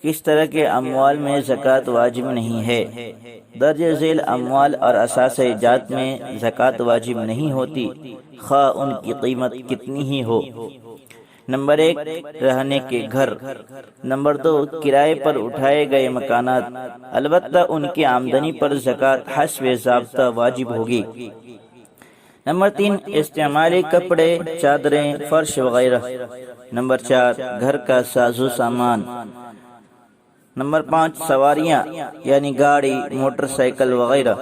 کس طرح کے اموال میں زکوٰۃ واجب نہیں ہے؟ درج ذیل اموال اور اثاثہ جات میں زکوٰۃ واجب نہیں ہوتی، خواہ ان کی قیمت کتنی ہی ہو۔ نمبر 1، رہنے کے گھر۔ نمبر 2، کرائے پر اٹھائے گئے مکانات، البتہ ان کی آمدنی پر زکوٰۃ حسب ضابطہ واجب ہوگی۔ نمبر 3، استعمالی کپڑے، چادریں، فرش وغیرہ۔ نمبر 4، گھر کا ساز و سامان۔ نمبر 5، سواریاں یعنی گاڑی، موٹر سائیکل وغیرہ۔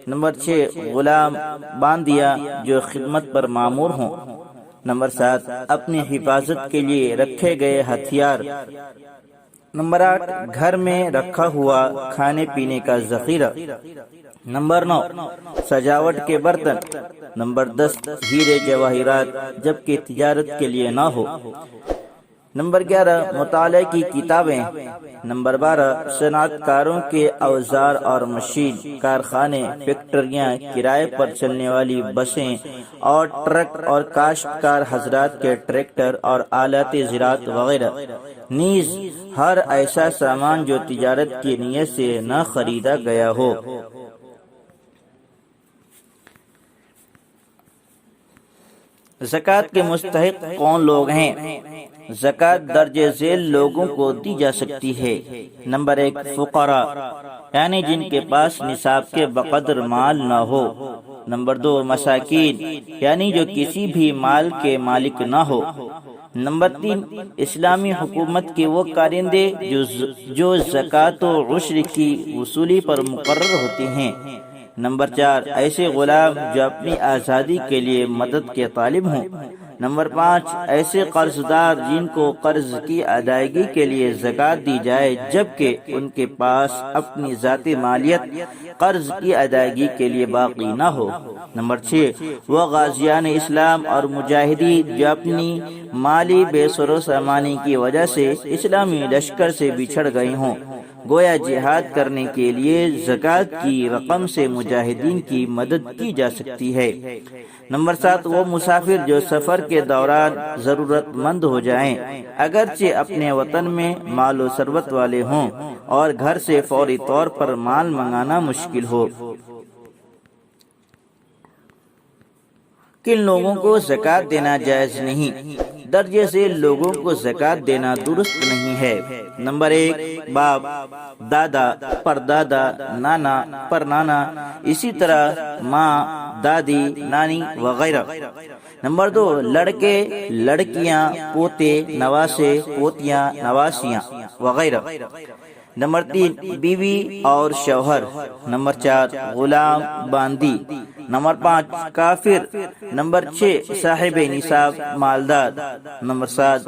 نمبر 6، غلام باندیا جو خدمت پر مامور ہوں۔ نمبر 7، اپنی حفاظت کے لیے رکھے گئے ہتھیار۔ نمبر 8، گھر میں رکھا ہوا کھانے پینے کا ذخیرہ۔ نمبر 9، سجاوٹ کے برتن۔ نمبر 10، ہیرے جواہرات جبکہ تجارت کے لیے نہ ہو۔ نمبر 11، مطالعے کی کتابیں۔ نمبر 12، صنعت کاروں کے اوزار اور مشین، کارخانے، فیکٹریاں، کرائے پر چلنے والی بسیں اور ٹرک اور کاشتکار حضرات کے ٹریکٹر اور آلات زراعت وغیرہ، نیز ہر ایسا سامان جو تجارت کی نیت سے نہ خریدا گیا ہو۔ زکوٰۃ کے مستحق کون لوگ ہیں؟ زکوٰۃ درج ذیل لوگوں کو دی جا سکتی ہے۔ نمبر 1، فقراء یعنی جن کے پاس نصاب کے بقدر مال نہ ہو۔ نمبر 2، مساکین یعنی جو کسی بھی مال کے مالک نہ ہو۔ نمبر 3، اسلامی حکومت کے وہ کارندے جو زکوٰۃ و عشر کی وصولی پر مقرر ہوتے ہیں۔ نمبر 4، ایسے غلام جو اپنی آزادی کے لیے مدد کے طالب ہوں۔ نمبر 5، ایسے قرض دار جن کو قرض کی ادائیگی کے لیے زکوٰۃ دی جائے جبکہ ان کے پاس اپنی ذاتی مالیت قرض کی ادائیگی کے لیے باقی نہ ہو۔ نمبر 6، وہ غازیان اسلام اور مجاہدین جو اپنی مالی بے سر و سامانی کی وجہ سے اسلامی لشکر سے بچھڑ گئے ہوں، گویا جہاد کرنے کے لیے زکوٰۃ کی رقم سے مجاہدین کی مدد کی جا سکتی ہے۔ نمبر 7، وہ مسافر جو سفر کے دوران ضرورت مند ہو جائیں، اگرچہ اپنے وطن میں مال و ثروت والے ہوں اور گھر سے فوری طور پر مال منگانا مشکل ہو۔ کن لوگوں کو زکوٰۃ دینا جائز نہیں؟ درج ذیل لوگوں کو زکوٰۃ دینا درست نہیں ہے۔ نمبر 1، باپ، دادا، پردادا، نانا، پرنانا، اسی طرح ماں، دادی، نانی وغیرہ۔ نمبر 2، لڑکے، لڑکیاں، پوتے، نواسے، پوتیاں، نواسیاں وغیرہ۔ نمبر 3، بیوی اور شوہر۔ نمبر 4، غلام باندی۔ نمبر 5، کافر۔ نمبر 6، صاحب نصاب مالدار۔ نمبر 7،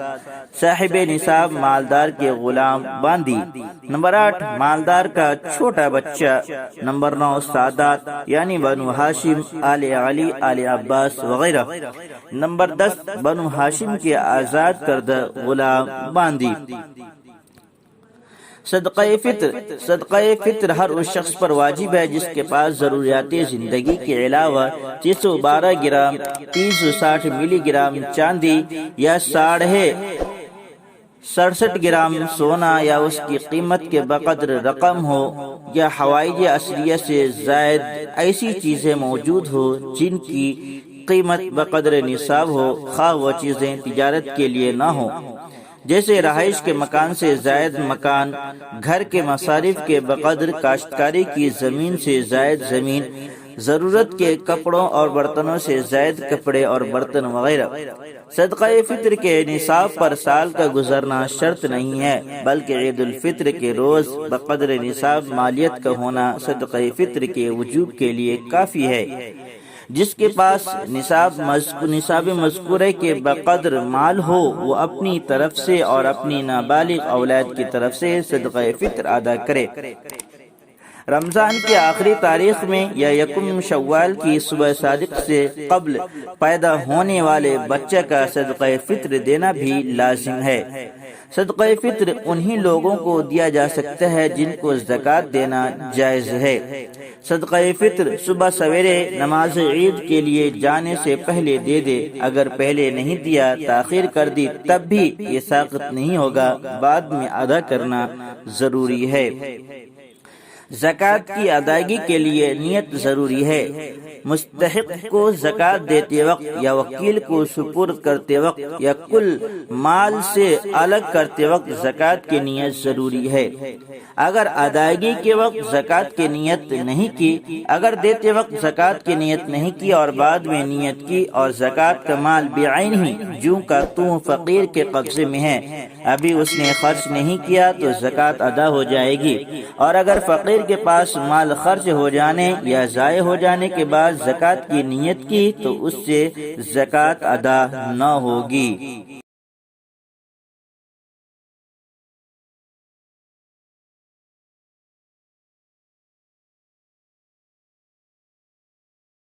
صاحب نصاب مالدار کے غلام باندی۔ نمبر 8، مالدار کا چھوٹا بچہ۔ نمبر 9، سادات یعنی بنو ہاشم، آل علی، آل عباس وغیرہ۔ نمبر 10، بنو ہاشم کے آزاد کردہ غلام باندی۔ صدقہ فطر ہر اس شخص پر واجب ہے جس کے پاس ضروریات زندگی کے علاوہ 312 گرام 360 ملی گرام چاندی یا 67 گرام سونا یا اس کی قیمت کے بقدر رقم ہو، یا حوائج اصلیہ سے زائد ایسی چیزیں موجود ہو جن کی قیمت بقدر نصاب ہو، خواہ وہ چیزیں تجارت کے لیے نہ ہوں، جیسے رہائش کے مکان سے زائد مکان، گھر کے مصارف کے بقدر کاشتکاری کی زمین سے زائد زمین، ضرورت کے کپڑوں اور برتنوں سے زائد کپڑے اور برتن وغیرہ۔ صدقہ فطر کے نصاب پر سال کا گزرنا شرط نہیں ہے، بلکہ عید الفطر کے روز بقدر نصاب مالیت کا ہونا صدقہ فطر کے وجوب کے لیے کافی ہے۔ جس کے پاس نصاب مذکورہ کے بقدر مال ہو وہ اپنی طرف سے اور اپنی نابالغ اولاد کی طرف سے صدقہ فطر ادا کرے۔ رمضان کی آخری تاریخ میں یا یکم شوال کی صبح صادق سے قبل پیدا ہونے والے بچہ کا صدقہ فطر دینا بھی لازم ہے۔ صدقہ فطر انہی لوگوں کو دیا جا سکتا ہے جن کو زکوٰۃ دینا جائز ہے۔ صدقہ فطر صبح سویرے نماز عید کے لیے جانے سے پہلے دے دے، اگر پہلے نہیں دیا تاخیر کر دی تب بھی یہ ساقط نہیں ہوگا، بعد میں ادا کرنا ضروری ہے۔ زکوٰۃ کی ادائیگی کے لیے نیت ضروری ہے۔ مستحق کو زکوٰۃ دیتے وقت یا وکیل کو سپرد کرتے وقت یا کل مال سے الگ کرتے وقت زکوٰۃ کی نیت ضروری ہے۔ اگر ادائیگی کے وقت زکوٰۃ کی نیت نہیں کی، اگر دیتے وقت زکوٰۃ کی نیت نہیں کی اور بعد میں نیت کی اور زکوٰۃ کا مال بعین ہی جوں کا توں فقیر کے قبضے میں ہے، ابھی اس نے خرچ نہیں کیا تو زکوٰۃ ادا ہو جائے گی، اور اگر فقیر کے پاس مال خرچ ہو جانے یا ضائع ہو جانے کے بعد زکوٰۃ کی نیت کی تو اس سے زکوٰۃ ادا نہ ہوگی۔